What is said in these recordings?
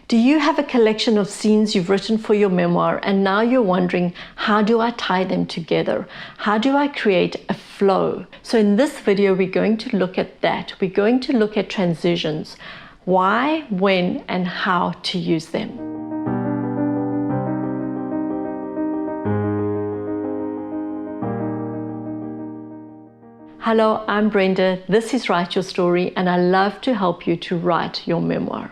Do you have a collection of scenes you've written for your memoir and now you're wondering, how do I tie them together? How do I create a flow? So in this video, we're going to look at that. We're going to look at transitions, why, when, and how to use them. Hello, I'm Brenda. This is Write Your Story, and I love to help you to write your memoir.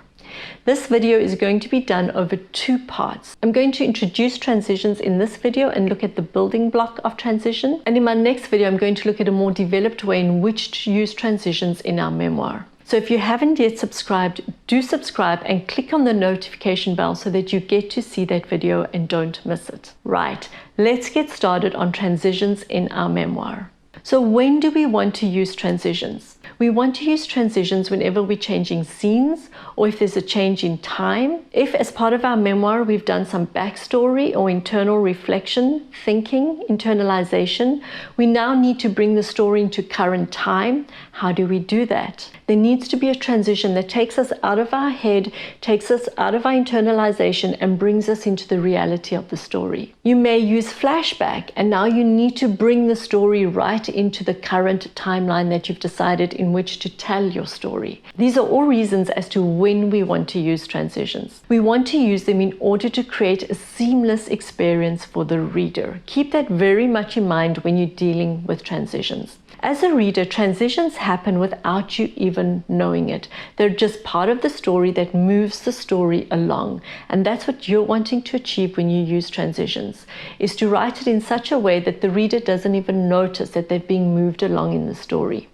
This video is going to be done over 2 parts. I'm going to introduce transitions in this video and look at the building block of transition. And in my next video, I'm going to look at a more developed way in which to use transitions in our memoir. So if you haven't yet subscribed, do subscribe and click on the notification bell so that you get to see that video and don't miss it. Right, let's get started on transitions in our memoir. So when do we want to use transitions? We want to use transitions whenever we're changing scenes or if there's a change in time. If as part of our memoir we've done some backstory or internal reflection, thinking, internalization, we now need to bring the story into current time. How do we do that? There needs to be a transition that takes us out of our head, takes us out of our internalization and brings us into the reality of the story. You may use flashback and now you need to bring the story right into the current timeline that you've decided in which to tell your story. These are all reasons as to when we want to use transitions. We want to use them in order to create a seamless experience for the reader. Keep that very much in mind when you're dealing with transitions. As a reader, transitions happen without you even knowing it. They're just part of the story that moves the story along. And that's what you're wanting to achieve when you use transitions, is to write it in such a way that the reader doesn't even notice that they're being moved along in the story.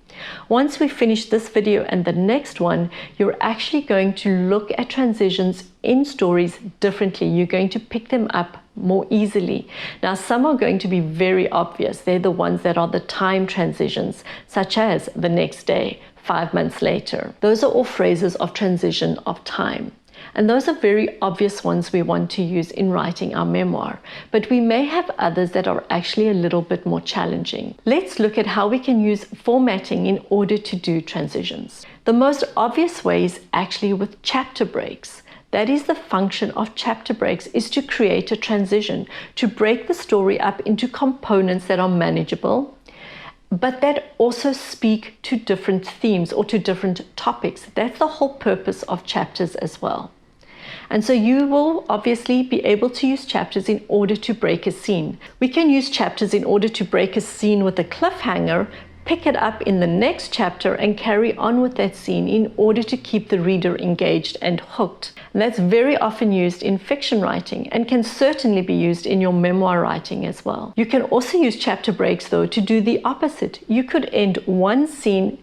Once we finish this video and the next one, you're actually going to look at transitions in stories differently. You're going to pick them up more easily. Now, some are going to be very obvious. They're the ones that are the time transitions, such as the next day, 5 months later. Those are all phrases of transition of time. And those are very obvious ones we want to use in writing our memoir. But we may have others that are actually a little bit more challenging. Let's look at how we can use formatting in order to do transitions. The most obvious way is actually with chapter breaks. That is the function of chapter breaks, is to create a transition, to break the story up into components that are manageable, but that also speak to different themes or to different topics. That's the whole purpose of chapters as well. And so you will obviously be able to use chapters in order to break a scene. We can use chapters in order to break a scene with a cliffhanger, pick it up in the next chapter and carry on with that scene in order to keep the reader engaged and hooked. And that's very often used in fiction writing and can certainly be used in your memoir writing as well. You can also use chapter breaks though to do the opposite. You could end one scene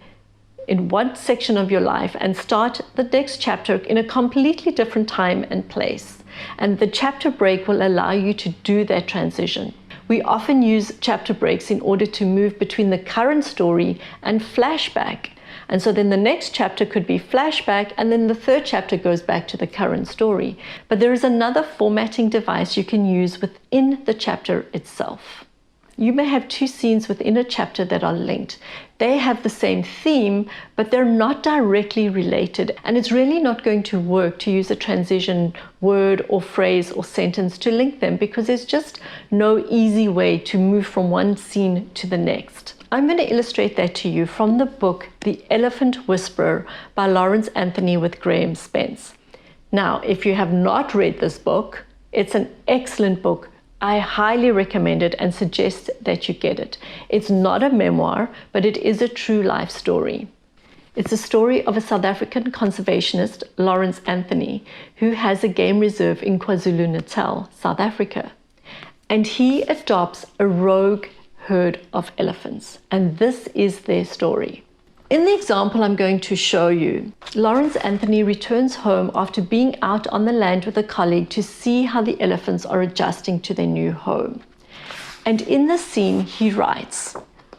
in one section of your life and start the next chapter in a completely different time and place. And the chapter break will allow you to do that transition. We often use chapter breaks in order to move between the current story and flashback. And so then the next chapter could be flashback, and then the third chapter goes back to the current story. But there is another formatting device you can use within the chapter itself. You may have 2 scenes within a chapter that are linked. They have the same theme, but they're not directly related. And it's really not going to work to use a transition word or phrase or sentence to link them, because there's just no easy way to move from one scene to the next. I'm going to illustrate that to you from the book The Elephant Whisperer by Lawrence Anthony with Graham Spence. Now, if you have not read this book, it's an excellent book. I highly recommend it and suggest that you get it. It's not a memoir, but it is a true life story. It's a story of a South African conservationist, Lawrence Anthony, who has a game reserve in KwaZulu-Natal, South Africa. And he adopts a rogue herd of elephants. And this is their story. In the example I'm going to show you, Lawrence Anthony returns home after being out on the land with a colleague to see how the elephants are adjusting to their new home. And in the scene, he writes,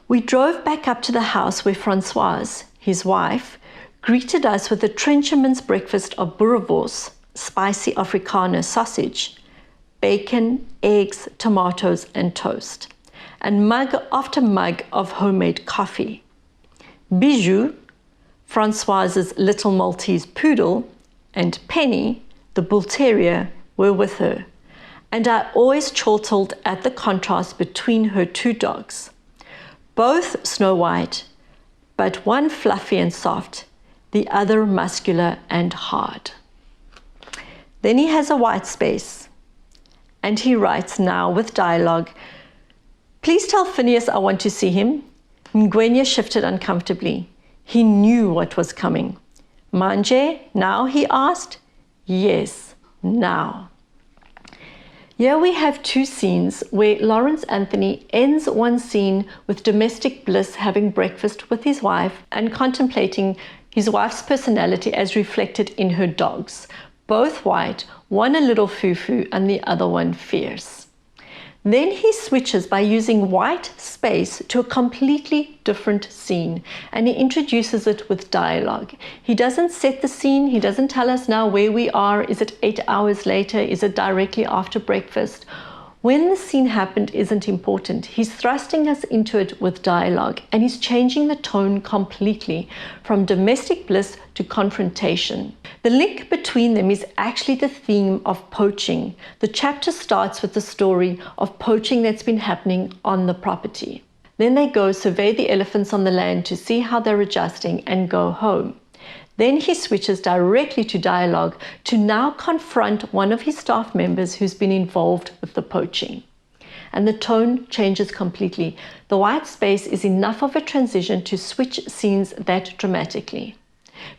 "We drove back up to the house where Françoise, his wife, greeted us with a trencherman's breakfast of boerewors, spicy Afrikaner sausage, bacon, eggs, tomatoes, and toast, and mug after mug of homemade coffee. Bijou, Françoise's little Maltese poodle, and Penny, the bull terrier, were with her, and I always chortled at the contrast between her two dogs. Both snow white, but one fluffy and soft, the other muscular and hard. Then he has a white space, and he writes now with dialogue, "Please tell Phineas I want to see him." Ngwenya shifted uncomfortably. He knew what was coming. "Manje, now?" he asked. "Yes, now." Here we have two scenes where Lawrence Anthony ends one scene with domestic bliss having breakfast with his wife and contemplating his wife's personality as reflected in her dogs, both white, one a little foo-foo and the other one fierce. Then he switches by using white space to a completely different scene, and he introduces it with dialogue. He doesn't set the scene, he doesn't tell us now where we are. Is it 8 hours later? Is it directly after breakfast? When the scene happened isn't important. He's thrusting us into it with dialogue, and he's changing the tone completely from domestic bliss to confrontation. The link between them is actually the theme of poaching. The chapter starts with the story of poaching that's been happening on the property. Then they go survey the elephants on the land to see how they're adjusting and go home. Then he switches directly to dialogue to now confront one of his staff members who's been involved with the poaching. And the tone changes completely. The white space is enough of a transition to switch scenes that dramatically,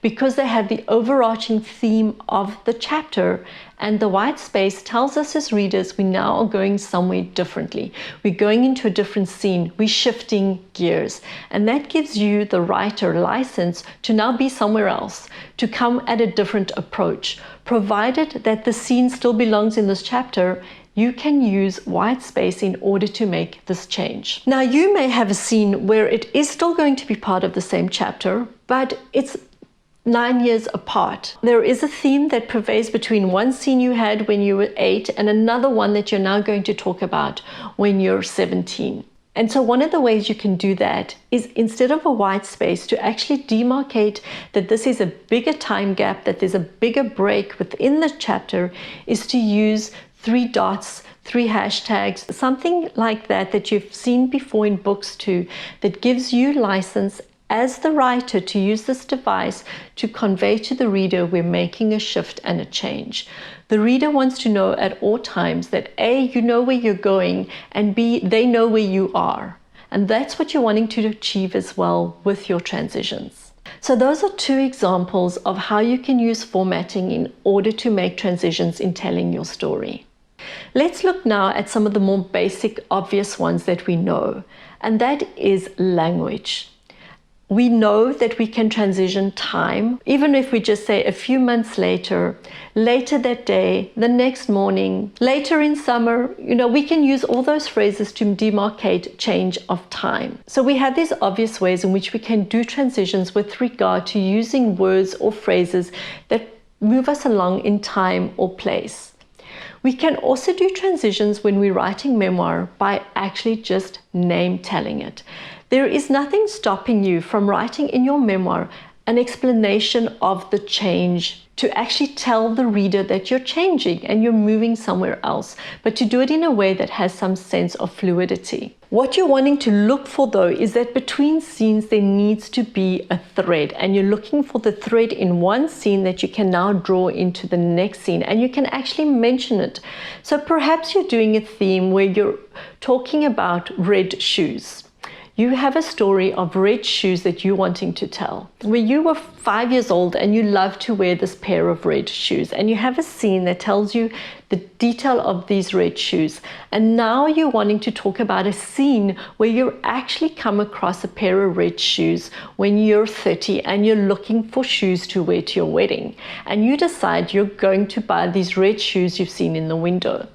because they have the overarching theme of the chapter, and the white space tells us as readers we now are going somewhere differently. We're going into a different scene, we're shifting gears, and that gives you, the writer, license to now be somewhere else, to come at a different approach. Provided that the scene still belongs in this chapter, you can use white space in order to make this change. Now, you may have a scene where it is still going to be part of the same chapter, but it's 9 years apart. There is a theme that pervades between one scene you had when you were 8 and another one that you're now going to talk about when you're 17. And so one of the ways you can do that is, instead of a white space, to actually demarcate that this is a bigger time gap, that there's a bigger break within the chapter, is to use 3 dots, 3 hashtags, something like that that you've seen before in books too, that gives you license as the writer to use this device to convey to the reader we're making a shift and a change. The reader wants to know at all times that A, you know where you're going, and B, they know where you are. And that's what you're wanting to achieve as well with your transitions. So those are 2 examples of how you can use formatting in order to make transitions in telling your story. Let's look now at some of the more basic, obvious ones that we know, and that is language. We know that we can transition time, even if we just say a few months later, later that day, the next morning, later in summer. We can use all those phrases to demarcate change of time. So we have these obvious ways in which we can do transitions with regard to using words or phrases that move us along in time or place. We can also do transitions when we're writing memoir by actually just name telling it. There is nothing stopping you from writing in your memoir an explanation of the change, to actually tell the reader that you're changing and you're moving somewhere else, but to do it in a way that has some sense of fluidity. What you're wanting to look for, though, is that between scenes there needs to be a thread, and you're looking for the thread in one scene that you can now draw into the next scene, and you can actually mention it. So perhaps you're doing a theme where you're talking about red shoes. You have a story of red shoes that you're wanting to tell, where you were 5 years old and you love to wear this pair of red shoes, and you have a scene that tells you the detail of these red shoes. And now you're wanting to talk about a scene where you actually come across a pair of red shoes when you're 30 and you're looking for shoes to wear to your wedding, and you decide you're going to buy these red shoes you've seen in the window.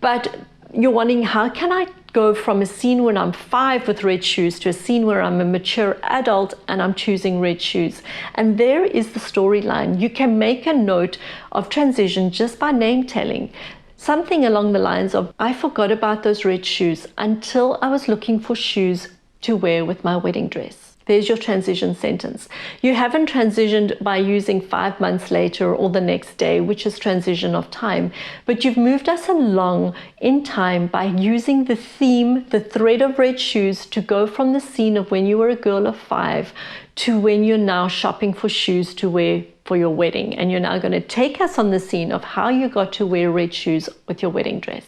But you're wondering, how can I go from a scene when I'm 5 with red shoes to a scene where I'm a mature adult and I'm choosing red shoes? And there is the storyline. You can make a note of transition just by name telling. Something along the lines of, I forgot about those red shoes until I was looking for shoes to wear with my wedding dress. There's your transition sentence. You haven't transitioned by using 5 months later or the next day, which is transition of time, but you've moved us along in time by using the theme, the thread of red shoes, to go from the scene of when you were a girl of 5 to when you're now shopping for shoes to wear for your wedding. And you're now going to take us on the scene of how you got to wear red shoes with your wedding dress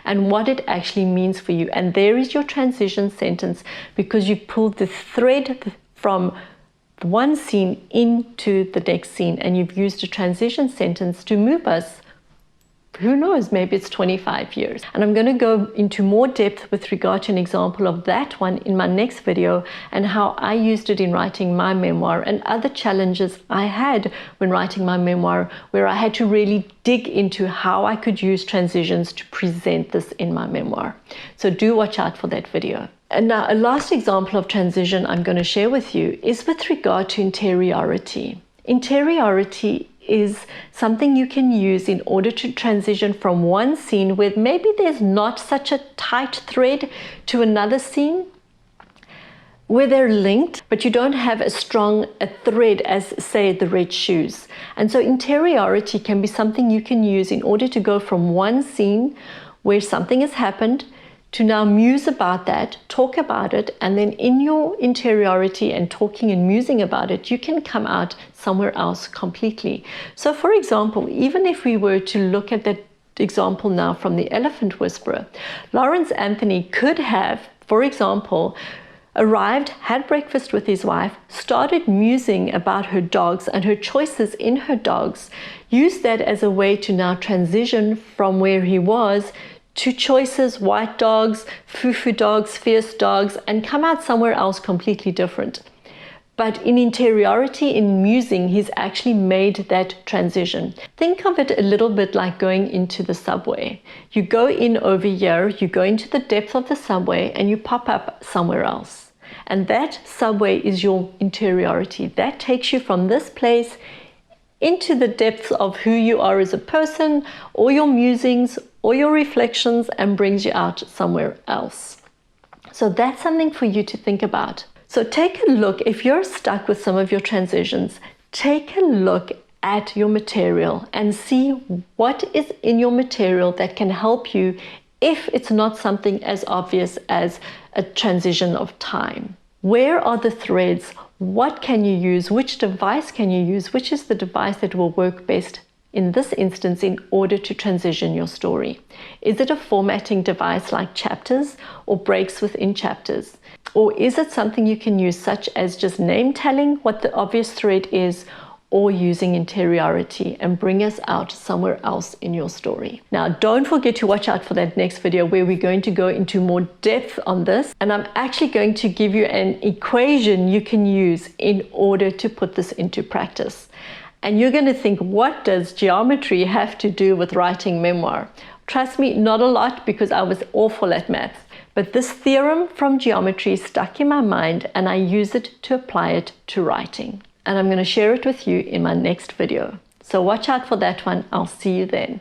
and what it actually means for you. And there is your transition sentence, because you pulled the thread from one scene into the next scene, and you've used a transition sentence to move us, who knows, maybe it's 25 years. And I'm going to go into more depth with regard to an example of that one in my next video, and how I used it in writing my memoir and other challenges I had when writing my memoir, where I had to really dig into how I could use transitions to present this in my memoir. So do watch out for that video. And now a last example of transition I'm going to share with you is with regard to interiority. Interiority is something you can use in order to transition from one scene where maybe there's not such a tight thread to another scene where they're linked, but you don't have as strong a thread as, say, the red shoes. And so interiority can be something you can use in order to go from one scene where something has happened to now muse about that, talk about it, and then in your interiority and talking and musing about it, you can come out somewhere else completely. So for example, even if we were to look at that example now from The Elephant Whisperer, Lawrence Anthony could have, for example, arrived, had breakfast with his wife, started musing about her dogs and her choices in her dogs, used that as a way to now transition from where he was to choices, white dogs, foo-foo dogs, fierce dogs, and come out somewhere else completely different. But in interiority, in musing, he's actually made that transition. Think of it a little bit like going into the subway. You go in over here, you go into the depth of the subway, and you pop up somewhere else. And that subway is your interiority. That takes you from this place into the depths of who you are as a person, or your musings, or your reflections, and brings you out somewhere else. So that's something for you to think about. So take a look, if you're stuck with some of your transitions, take a look at your material and see what is in your material that can help you if it's not something as obvious as a transition of time. Where are the threads? What can you use? Which device can you use? Which is the device that will work best in this instance in order to transition your story? Is it a formatting device like chapters or breaks within chapters? Or is it something you can use such as just name telling what the obvious thread is, or using interiority and bring us out somewhere else in your story? Now, don't forget to watch out for that next video where we're going to go into more depth on this. And I'm actually going to give you an equation you can use in order to put this into practice. And you're going to think, what does geometry have to do with writing memoir? Trust me, not a lot, because I was awful at maths. But this theorem from geometry stuck in my mind, and I use it to apply it to writing. And I'm going to share it with you in my next video. So watch out for that one. I'll see you then.